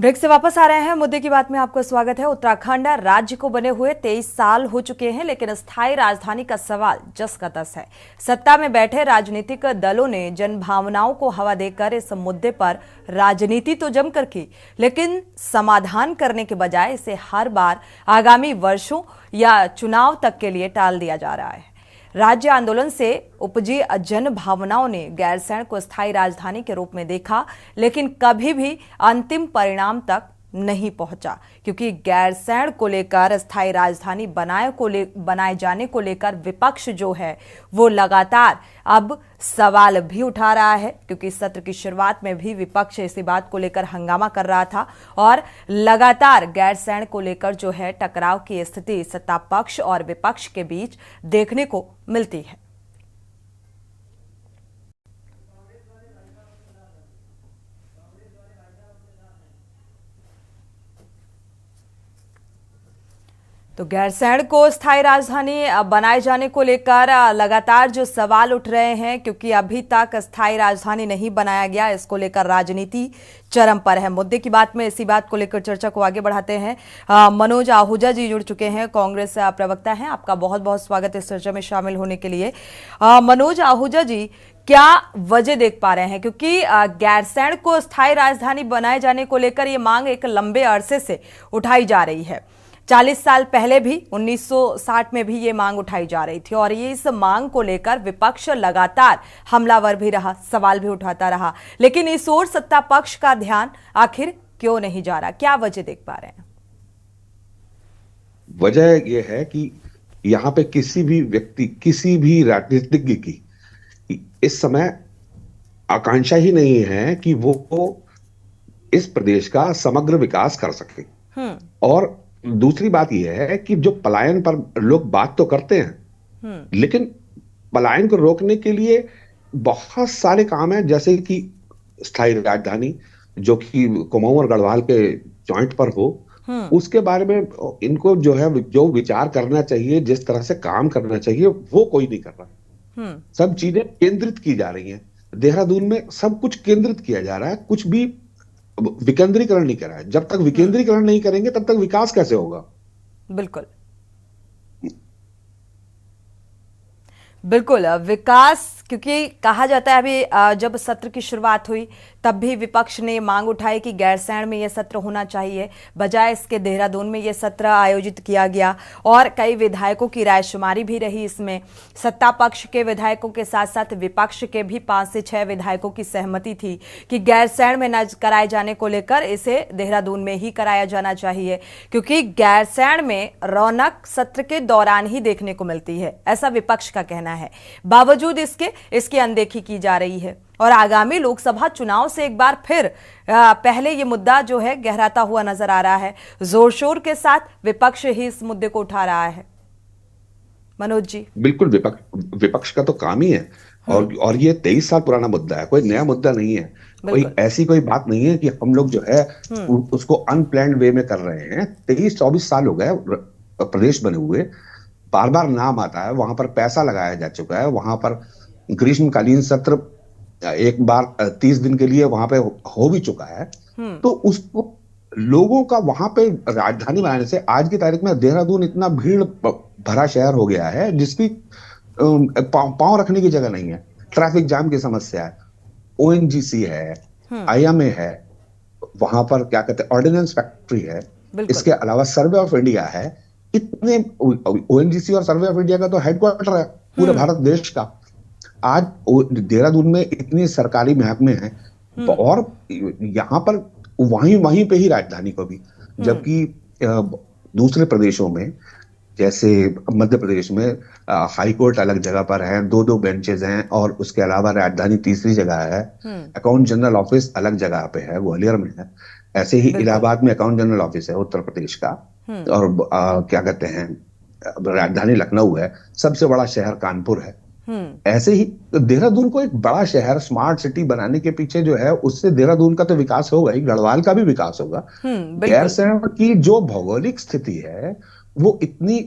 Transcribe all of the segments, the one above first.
Break से वापस आ रहे हैं। मुद्दे की बात में आपका स्वागत है। उत्तराखंड राज्य को बने हुए 23 साल हो चुके हैं, लेकिन अस्थायी राजधानी का सवाल जस का तस है। सत्ता में बैठे राजनीतिक दलों ने जन भावनाओं को हवा देकर इस मुद्दे पर राजनीति तो जमकर की, लेकिन समाधान करने के बजाय इसे हर बार आगामी वर्षों या चुनाव तक के लिए टाल दिया जा रहा है। राज्य आंदोलन से उपजी जन भावनाओं ने गैरसैंण को स्थायी राजधानी के रूप में देखा, लेकिन कभी भी अंतिम परिणाम तक नहीं पहुंचा, क्योंकि गैरसैंण को लेकर स्थायी राजधानी बनाए जाने को लेकर विपक्ष जो है वो लगातार अब सवाल भी उठा रहा है। क्योंकि सत्र की शुरुआत में भी विपक्ष इसी बात को लेकर हंगामा कर रहा था और लगातार गैरसैंण को लेकर जो है टकराव की स्थिति सत्ता पक्ष और विपक्ष के बीच देखने को मिलती है। तो गैरसैंण को स्थायी राजधानी बनाए जाने को लेकर लगातार जो सवाल उठ रहे हैं, क्योंकि अभी तक स्थायी राजधानी नहीं बनाया गया, इसको लेकर राजनीति चरम पर है। मुद्दे की बात में इसी बात को लेकर चर्चा को आगे बढ़ाते हैं। मनोज आहूजा जी जुड़ चुके हैं, कांग्रेस प्रवक्ता हैं। आपका बहुत बहुत स्वागत इस चर्चा में शामिल होने के लिए। मनोज आहूजा जी, क्या वजह देख पा रहे हैं, क्योंकि गैरसैंण को स्थायी राजधानी बनाए जाने को लेकर ये मांग एक लंबे अरसे से उठाई जा रही है। 40 साल पहले भी 1960 में भी ये मांग उठाई जा रही थी और ये इस मांग को लेकर विपक्ष लगातार हमलावर भी रहा, सवाल भी उठाता रहा, लेकिन इस ओर सत्ता पक्ष का ध्यान आखिर क्यों नहीं जा रहा? क्या वजह देख पा रहे हैं? वजह यह है कि यहां पे किसी भी व्यक्ति, किसी भी राजनीतिज्ञ की इस समय आकांक्षा ही नहीं है कि वो इस प्रदेश का समग्र विकास कर सके। और दूसरी बात यह है कि जो पलायन पर लोग बात तो करते हैं, लेकिन पलायन को रोकने के लिए बहुत सारे काम हैं, जैसे कि स्थायी राजधानी जो कि कुमाऊं और गढ़वाल के जॉइंट पर हो, उसके बारे में इनको जो है जो विचार करना चाहिए, जिस तरह से काम करना चाहिए, वो कोई नहीं कर रहा। सब चीजें केंद्रित की जा रही हैं। देहरादून में सब कुछ केंद्रित किया जा रहा है, कुछ भी विकेंद्रीकरण नहीं करा है। जब तक विकेंद्रीकरण नहीं करेंगे तब तक विकास कैसे होगा? बिल्कुल बिल्कुल विकास, क्योंकि कहा जाता है अभी जब सत्र की शुरुआत हुई तब भी विपक्ष ने मांग उठाई कि गैरसैंण में यह सत्र होना चाहिए, बजाय इसके देहरादून में यह सत्र आयोजित किया गया और कई विधायकों की रायशुमारी भी रही। इसमें सत्ता पक्ष के विधायकों के साथ साथ विपक्ष के भी 5 से 6 विधायकों की सहमति थी कि गैरसैंण में न कराए जाने को लेकर इसे देहरादून में ही कराया जाना चाहिए, क्योंकि गैरसैंण में रौनक सत्र के दौरान ही देखने को मिलती है, ऐसा विपक्ष का कहना है। बावजूद इसकी अनदेखी की जा रही है और आगामी लोकसभा चुनाव से एक बार फिर पहले ये मुद्दा जो है गहराता हुआ नजर आ रहा है। जोर शोर के साथ विपक्ष ही इस मुद्दे को उठा रहा है। मनोज जी, बिल्कुल विपक्ष का तो काम ही है और ये 23 साल पुराना मुद्दा है, कोई नया मुद्दा नहीं है। कोई ऐसी कोई बात नहीं है कि हम लोग जो है उसको अनप्लान्ड वे में कर रहे हैं। 23-24 साल हो गए प्रदेश बने हुए, बार बार नाम आता है, वहां पर पैसा लगाया जा चुका है, वहां पर ग्रीष्मकालीन सत्र एक बार 30 दिन के लिए वहां पे हो भी चुका है। तो उसको लोगों का वहां पे राजधानी बनाने से आज की तारीख में देहरादून इतना भीड़ भरा शहर हो गया है जिसकी पांव रखने की जगह नहीं है। ट्रैफिक जाम की समस्या है, ओएनजीसी है, आईएमए है, वहां पर क्या कहते हैं ऑर्डिनेंस फैक्ट्री है, इसके अलावा सर्वे ऑफ इंडिया है। इतने ओएनजीसी और सर्वे ऑफ इंडिया का तो हेडक्वार्टर है पूरे भारत देश का। आज देहरादून में इतनी सरकारी महकमे हैं और यहां पर वहीं पे ही राजधानी को भी, जबकि दूसरे प्रदेशों में जैसे मध्य प्रदेश में हाई कोर्ट अलग जगह पर है, 2-2 बेंचेस हैं और उसके अलावा राजधानी तीसरी जगह है, अकाउंट जनरल ऑफिस अलग जगह पे है, ग्वालियर में है। ऐसे ही इलाहाबाद में अकाउंट जनरल ऑफिस है उत्तर प्रदेश का, और क्या कहते हैं राजधानी लखनऊ है, सबसे बड़ा शहर कानपुर है। ऐसे ही देहरादून को एक बड़ा शहर, स्मार्ट सिटी बनाने के पीछे जो है उससे देहरादून का तो विकास होगा ही, गढ़वाल का भी विकास होगा। गैरसैंण की जो भौगोलिक स्थिति है वो इतनी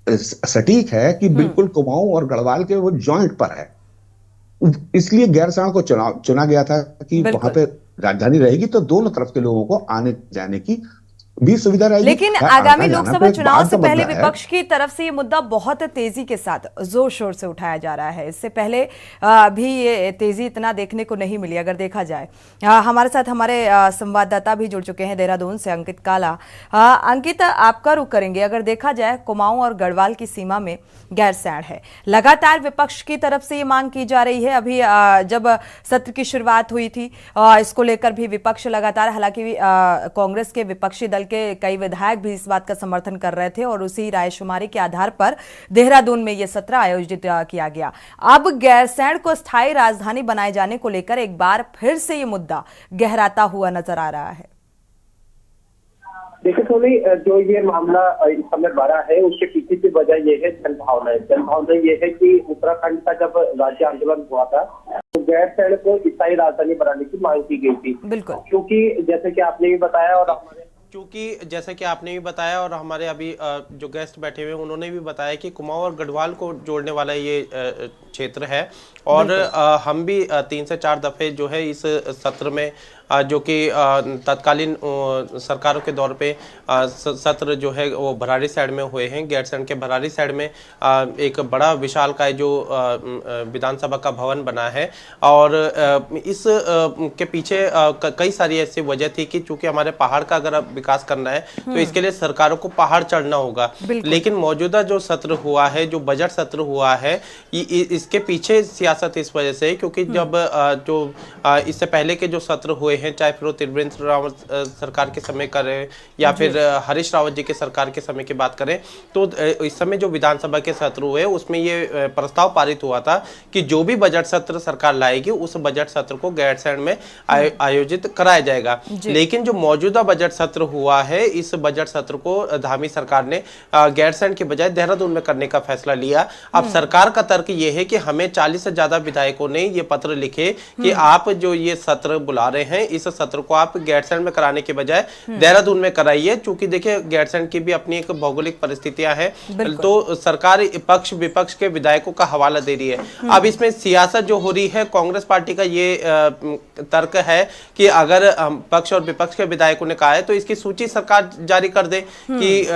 सटीक है कि बिल्कुल कुमाऊं और गढ़वाल के वो जॉइंट पर है, इसलिए गैरसैंण को चुना गया था कि वहां पे राजधानी रहेगी तो दोनों तरफ के लोगों को आने जाने की भी सुविधा रहेगी। लेकिन यार, आगामी आना जाना तो लोकसभा एक चुनाव बात से का पहले मुद्दा है। विपक्ष की तरफ से ये मुद्दा बहुत तेजी के साथ जोर शोर से उठाया जा रहा है। इससे पहले भी ये तेजी इतना देखने को नहीं मिली अगर देखा जाए। हमारे साथ हमारे संवाददाता भी जुड़ चुके हैं देहरादून से, अंकित काला। अंकित, आपका रुख करेंगे। अगर देखा जाए कुमाऊं और गढ़वाल की सीमा में गैरसैंण है, लगातार विपक्ष की तरफ से ये मांग की जा रही है। अभी जब सत्र की शुरुआत हुई थी इसको लेकर भी विपक्ष लगातार, हालांकि कांग्रेस के विपक्षी दल के कई विधायक भी इस बात का समर्थन कर रहे थे और उसी रायशुमारी के आधार पर देहरादून में यह सत्र आयोजित किया गया। अब गैरसैंण को स्थायी राजधानी बनाए जाने को लेकर एक बार फिर से ये मुद्दा गहराता हुआ नजर आ रहा है। देखिए सोनी, जो ये मामला इस समय बढ़ा है उसके पीछे की वजह यह है जनभावना ये है कि उत्तराखंड का जब राज्य आंदोलन हुआ था तो गैरसैंण को स्थायी राजधानी बनाने की मांग की गई थी। बिल्कुल, क्योंकि जैसे कि आपने भी बताया और हमारे अभी जो गेस्ट बैठे हुए हैं उन्होंने भी बताया कि कुमाऊं और गढ़वाल को जोड़ने वाला ये क्षेत्र है और हम भी 3 से 4 दफे जो है इस सत्र में जो कि तत्कालीन सरकारों के दौर पे सत्र जो है वो भराड़ी साइड में हुए हैं। गैरसैंण के भराड़ी साइड में एक बड़ा विशालकाय जो विधानसभा का भवन बना है और इस के पीछे कई सारी ऐसी वजह थी कि चूंकि हमारे पहाड़ का अगर विकास करना है तो इसके लिए सरकारों को पहाड़ चढ़ना होगा। लेकिन मौजूदा जो सत्र हुआ है, जो बजट सत्र हुआ है, इसके पीछे सियासत इस वजह से क्योंकि जब जो इससे पहले के जो सत्र हुए हैं, चाहे फिर त्रिवेंद्र रावत सरकार के समय करें या फिर हरीश रावत जी के सरकार के समय की बात करें, तो इस समय जो विधानसभा के सत्र हुए उसमें ये प्रस्ताव पारित हुआ था कि जो भी बजट सत्र सरकार लाएगी उस बजट सत्र को गैरसैंण में आयोजित कराया जाएगा। लेकिन जो मौजूदा बजट सत्र हुआ है, इस बजट सत्र को धामी सरकार ने गैरसैंण के बजाय देहरादून में करने का फैसला लिया। अब सरकार का तर्क ये है कि हमें 40 से ज्यादा विधायकों ने ये पत्र लिखे कि आप जो ये सत्र बुला रहे हैं इस सत्र को आप गैरसैंण में कराने के बजाय देहरादून में कराइए। चूंकि देखिए गैरसैंण की भी अपनी एक भौगोलिक परिस्थितियां हैं, तो सरकार पक्ष विपक्ष के विधायकों का हवाला दे रही है। अब इसमें सियासत जो हो रही है, कांग्रेस पार्टी का ये तर्क है कि अगर पक्ष और विपक्ष के विधायकों ने कहा है तो इसकी सूची सरकार जारी कर दे कि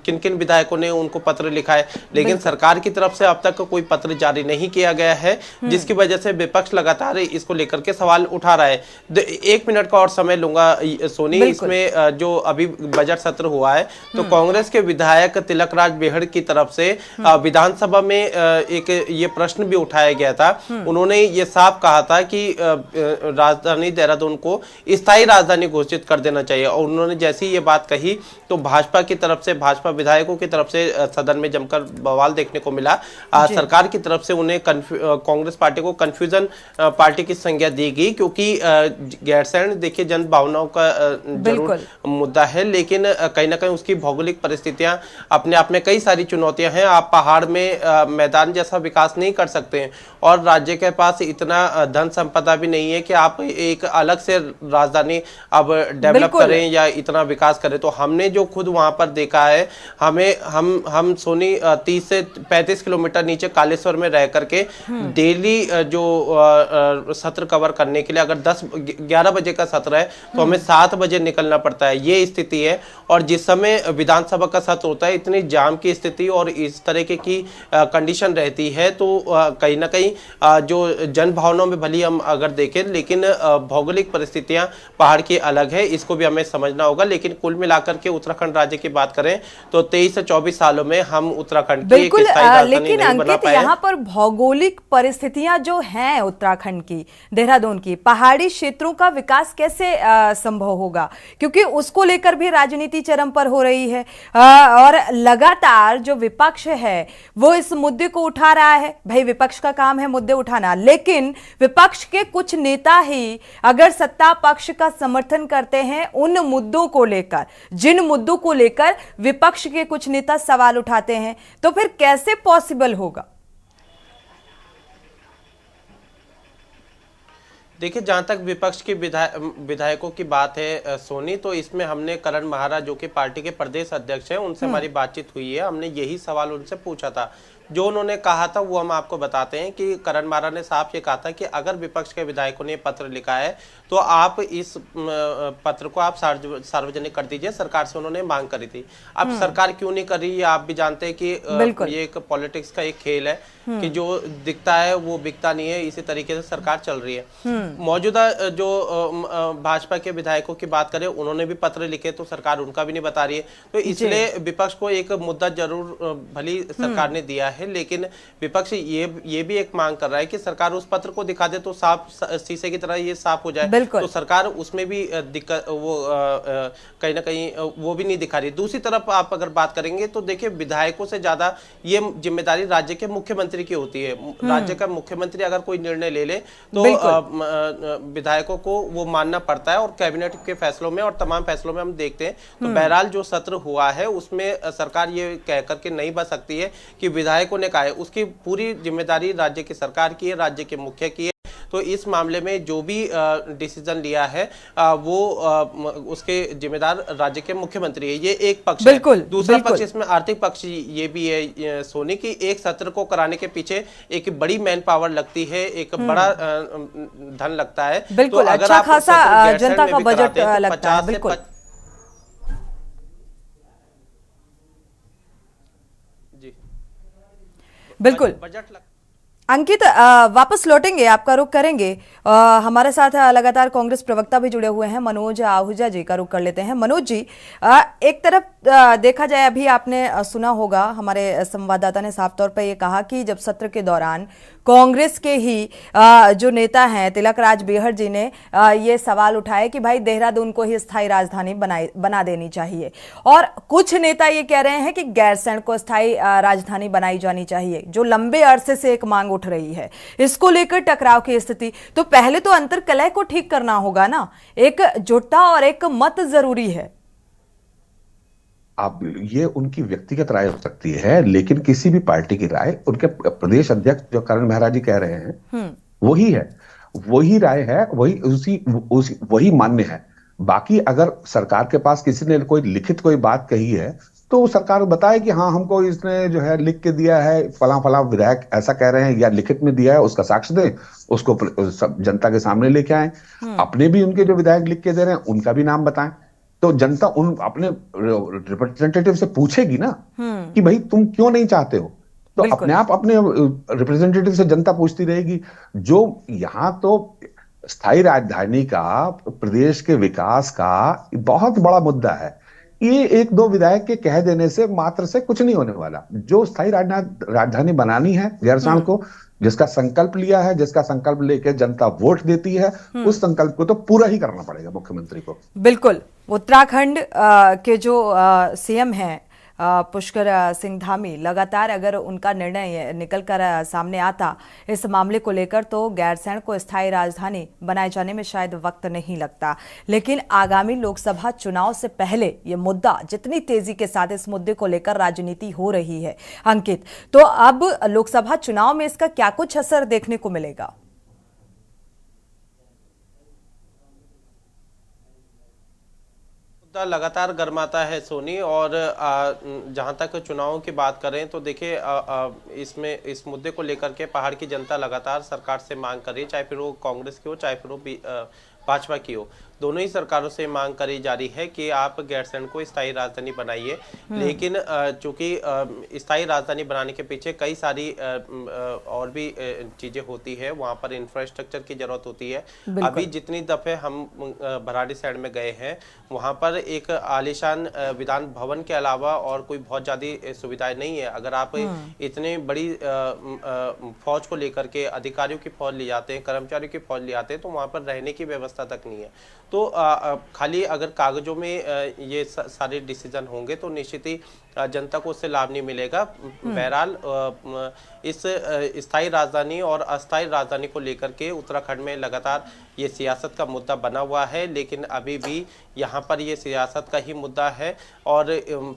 किन किन विधायकों ने उनको पत्र लिखा है। लेकिन सरकार की तरफ से अब तक कोई पत्र जारी नहीं किया गया है, जिसकी वजह से विपक्ष लगातार इसको लेकर के सवाल उठा रहा है। 1 मिनट का और समय लूंगा सोनी। इसमें जो अभी बजट सत्र हुआ है तो कांग्रेस के विधायक तिलक राज बेहड़ की तरफ से विधानसभा में एक ये प्रश्न भी उठाया गया था। उन्होंने ये साफ कहा था कि राजधानी देहरादून को स्थायी राजधानी घोषित कर देना चाहिए और उन्होंने जैसी ये बात कही तो भाजपा की तरफ से, भाजपा विधायकों की तरफ से सदन में जमकर बवाल देखने को मिला। सरकार की तरफ से उन्हें कांग्रेस पार्टी को कंफ्यूजन पार्टी की संज्ञा दी गई क्योंकि गैरसैंण देखिए जन भावनाओं का जरूर मुद्दा है, लेकिन कहीं ना कहीं उसकी भौगोलिक परिस्थितियां अपने आप में कई सारी चुनौतियां हैं। आप पहाड़ में मैदान जैसा विकास नहीं कर सकते हैं और राज्य के पास इतना धन संपदा भी नहीं है कि आप एक अलग से राजधानी अब डेवलप करें या इतना विकास करें। तो हमने जो खुद वहां पर देखा है, हम सोनी 30 से 35 किलोमीटर नीचे कालेश्वर में रह करके डेली जो सत्र कवर करने के लिए अगर 11 बजे का सत्र है तो हमें 7 बजे निकलना पड़ता है। ये स्थिति है और जिस समय विधानसभा का सत्र होता है इतनी जाम की स्थिति और इस तरीके की कंडीशन रहती है, तो कहीं ना कहीं जो जन भावनाओं में भली हम अगर देखें, लेकिन भौगोलिक परिस्थितियां पहाड़ की अलग है, इसको भी हमें समझना होगा। लेकिन कुल मिलाकर के उत्तराखंड राज्य की बात करें तो 23 से 24 सालों में हम उत्तराखंड की एक स्थायी राजधानी नहीं बना पाए। यहाँ पर भौगोलिक परिस्थितियां जो हैं उत्तराखंड की, देहरादून की, पहाड़ी क्षेत्रों का विकास कैसे संभव होगा, क्योंकि उसको लेकर भी राजनीति चरम पर हो रही है और लगातार जो विपक्ष है वो इस मुद्दे को उठा रहा है। भाई विपक्ष का काम है मुद्दे उठाना, लेकिन विपक्ष के कुछ नेता ही अगर सत्ता पक्ष का समर्थन करते हैं उन मुद्दों को लेकर, जिन मुद्दों को लेकर विपक्ष के कुछ नेता सवाल उठाते हैं, तो फिर कैसे पॉसिबल होगा? देखिए, जहां तक विपक्ष के विधायकों की बात है सोनी, तो इसमें हमने करण महाराज जो कि पार्टी के प्रदेश अध्यक्ष हैं उनसे हमारी बातचीत हुई है। हमने यही सवाल उनसे पूछा था। जो उन्होंने कहा था वो हम आपको बताते हैं कि करण मारा ने साफ ये कहा था कि अगर विपक्ष के विधायकों ने पत्र लिखा है तो आप इस पत्र को आप सार्वजनिक कर दीजिए। सरकार से उन्होंने मांग करी थी। अब सरकार क्यों नहीं कर रही है, आप भी जानते हैं कि ये एक पॉलिटिक्स का एक खेल है कि जो दिखता है वो बिकता नहीं है, इसी तरीके से सरकार चल रही है। मौजूदा जो भाजपा के विधायकों की बात करें, उन्होंने भी पत्र लिखे तो सरकार उनका भी नहीं बता रही है। तो इसलिए विपक्ष को एक मुद्दा जरूर भली सरकार ने दिया है, लेकिन विपक्ष ये भी एक मांग कर रहा है कि सरकार उस पत्र को दिखा दे तो साफ शीशे की तरह ये साफ हो जाए। तो सरकार उसमें भी दिक्कत वो कहीं ना कहीं वो भी नहीं दिखा रही। दूसरी तरफ आप अगर बात करेंगे तो देखिए, विधायकों से ज्यादा ये जिम्मेदारी राज्य के मुख्यमंत्री की होती है। राज्य का मुख्यमंत्री अगर कोई निर्णय ले ले तो विधायकों को वो मानना पड़ता है, और कैबिनेट के फैसलों में और तमाम फैसलों में हम देखते हैं। तो बहरहाल जो सत्र हुआ है उसमें सरकार ये कह करके नहीं बच सकती है कि विधायकों ने कहा है, उसकी पूरी जिम्मेदारी राज्य की सरकार की है, राज्य के मुख्य की है। तो इस मामले में जो भी डिसीजन लिया है वो उसके जिम्मेदार राज्य के मुख्यमंत्री है। ये एक पक्ष है। दूसरा पक्ष इसमें आर्थिक पक्ष ये भी है सोनी, की एक सत्र को कराने के पीछे एक बड़ी मैन पावर लगती है, एक बड़ा धन लगता है। बिल्कुल, तो अच्छा खासा जनता का बजट लगता है। बिल्कुल जी, बिल्कुल। बजट अंकित, वापस लौटेंगे, आपका रुख करेंगे। हमारे साथ लगातार कांग्रेस प्रवक्ता भी जुड़े हुए हैं, मनोज आहूजा जी का रुख कर लेते हैं। मनोज जी, एक तरफ देखा जाए, अभी आपने सुना होगा, हमारे संवाददाता ने साफ तौर पर यह कहा कि जब सत्र के दौरान कांग्रेस के ही जो नेता हैं तिलक राज बेहर जी ने ये सवाल उठाए कि भाई देहरादून को ही स्थायी राजधानी बना देनी चाहिए, और कुछ नेता ये कह रहे हैं कि गैरसैंण को स्थायी राजधानी बनाई जानी चाहिए, जो लंबे अरसे से एक मांग उठ रही है। इसको लेकर टकराव की स्थिति, तो पहले तो अंतर्कलह को ठीक करना होगा ना, एक जुटता और एक मत जरूरी है। आप ये उनकी व्यक्तिगत राय हो सकती है, लेकिन किसी भी पार्टी की राय, उनके प्रदेश अध्यक्ष जो करण मेहरा जी कह रहे हैं वही है, वही राय है, वही मान्य है। बाकी अगर सरकार के पास किसी ने कोई लिखित कोई बात कही है तो सरकार बताए कि हाँ हमको इसने जो है लिख के दिया है, फला फला विधायक ऐसा कह रहे हैं या लिखित में दिया है, उसका साक्ष्य दें, उसको जनता के सामने लेके आए। अपने भी उनके जो विधायक लिख के दे रहे हैं उनका भी नाम बताएं, तो जनता उन अपने रिप्रेजेंटेटिव से पूछेगी ना कि भाई तुम क्यों नहीं चाहते हो। तो अपने आप अपने रिप्रेजेंटेटिव से जनता पूछती रहेगी। जो यहां तो स्थायी राजधानी का, प्रदेश के विकास का बहुत बड़ा मुद्दा है, ये एक दो विधायक के कह देने से मात्र से कुछ नहीं होने वाला। जो स्थायी राजधानी बनानी है गैरसैंण को, जिसका संकल्प लिया है, जिसका संकल्प लेकर जनता वोट देती है, उस संकल्प को तो पूरा ही करना पड़ेगा मुख्यमंत्री को। बिल्कुल। उत्तराखंड के जो सीएम हैं पुष्कर सिंह धामी, लगातार अगर उनका निर्णय निकलकर सामने आता इस मामले को लेकर तो गैरसैंण को स्थायी राजधानी बनाए जाने में शायद वक्त नहीं लगता। लेकिन आगामी लोकसभा चुनाव से पहले ये मुद्दा, जितनी तेजी के साथ इस मुद्दे को लेकर राजनीति हो रही है अंकित, तो अब लोकसभा चुनाव में इसका क्या कुछ असर देखने को मिलेगा? लगातार गर्माता है सोनी, और जहां तक चुनावों की बात करें तो देखिए, इसमें इस मुद्दे को लेकर के पहाड़ की जनता लगातार सरकार से मांग कर रही है, चाहे फिर वो कांग्रेस की हो चाहे फिर वो भाजपा की हो। दोनों ही सरकारों से मांग करी जा रही है कि आप गैरसैंण को स्थायी राजधानी बनाइए। लेकिन चूंकि स्थायी राजधानी बनाने के पीछे कई सारी और भी चीजें होती है, वहां पर इंफ्रास्ट्रक्चर की जरूरत होती है। अभी जितनी दफे हम भराड़ीसैंण में गए हैं, वहां पर एक आलीशान विधान भवन के अलावा और कोई बहुत ज्यादा सुविधाएं नहीं है। अगर आप इतनी बड़ी फौज को लेकर के, अधिकारियों की फौज ले जाते हैं, कर्मचारियों की फौज ले जाते हैं, तो वहां पर रहने की व्यवस्था तक नहीं है। तो खाली अगर कागजों में ये सारे डिसीजन होंगे तो निश्चित ही जनता को उससे लाभ नहीं मिलेगा। बहरहाल इस स्थायी राजधानी और अस्थायी राजधानी को लेकर के उत्तराखंड में लगातार ये सियासत का मुद्दा बना हुआ है, लेकिन अभी भी यहाँ पर ये सियासत का ही मुद्दा है। और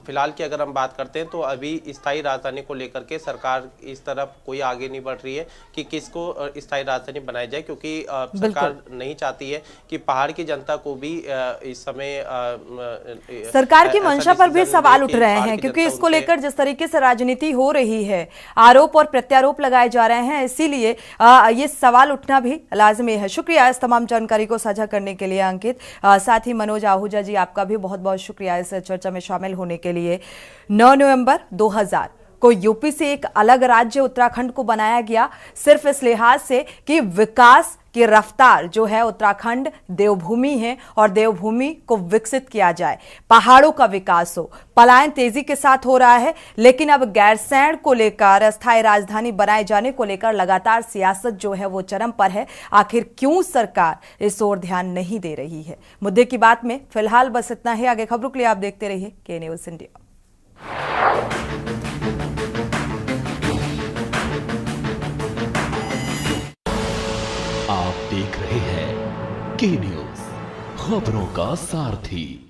फिलहाल की अगर हम बात करते हैं तो अभी स्थायी राजधानी को लेकर के सरकार इस तरफ कोई आगे नहीं बढ़ रही है कि किसको स्थायी राजधानी बनाई जाए, क्योंकि सरकार नहीं चाहती है कि पहाड़ की जनता को भी इस समय सरकार की मंशा पर भी सवाल उठ रहे हैं, क्योंकि इसको लेकर जिस तरीके से राजनीति हो रही है, आरोप और प्रत्यारोप लगाए जा रहे हैं, इसीलिए ये सवाल उठना भी लाजमी है। शुक्रिया इस तमाम जानकारी को साझा करने के लिए अंकित। साथ ही मनोज आहूजा जी, आपका भी बहुत बहुत शुक्रिया इस चर्चा में शामिल होने के लिए। 9 नवंबर 2000 को यूपी से एक अलग राज्य उत्तराखंड को बनाया गया, सिर्फ इस लिहाज से कि विकास की रफ्तार जो है उत्तराखंड देवभूमि है और देवभूमि को विकसित किया जाए, पहाड़ों का विकास हो। पलायन तेजी के साथ हो रहा है, लेकिन अब गैरसैंण को लेकर, अस्थायी राजधानी बनाए जाने को लेकर लगातार सियासत जो है वो चरम पर है। आखिर क्यों सरकार इस ओर ध्यान नहीं दे रही है? मुद्दे की बात में फिलहाल बस इतना है। आगे खबरों के लिए आप देखते रहिए के न्यूज़ इंडिया। आप देख रहे हैं के न्यूज़, खबरों का सारथी।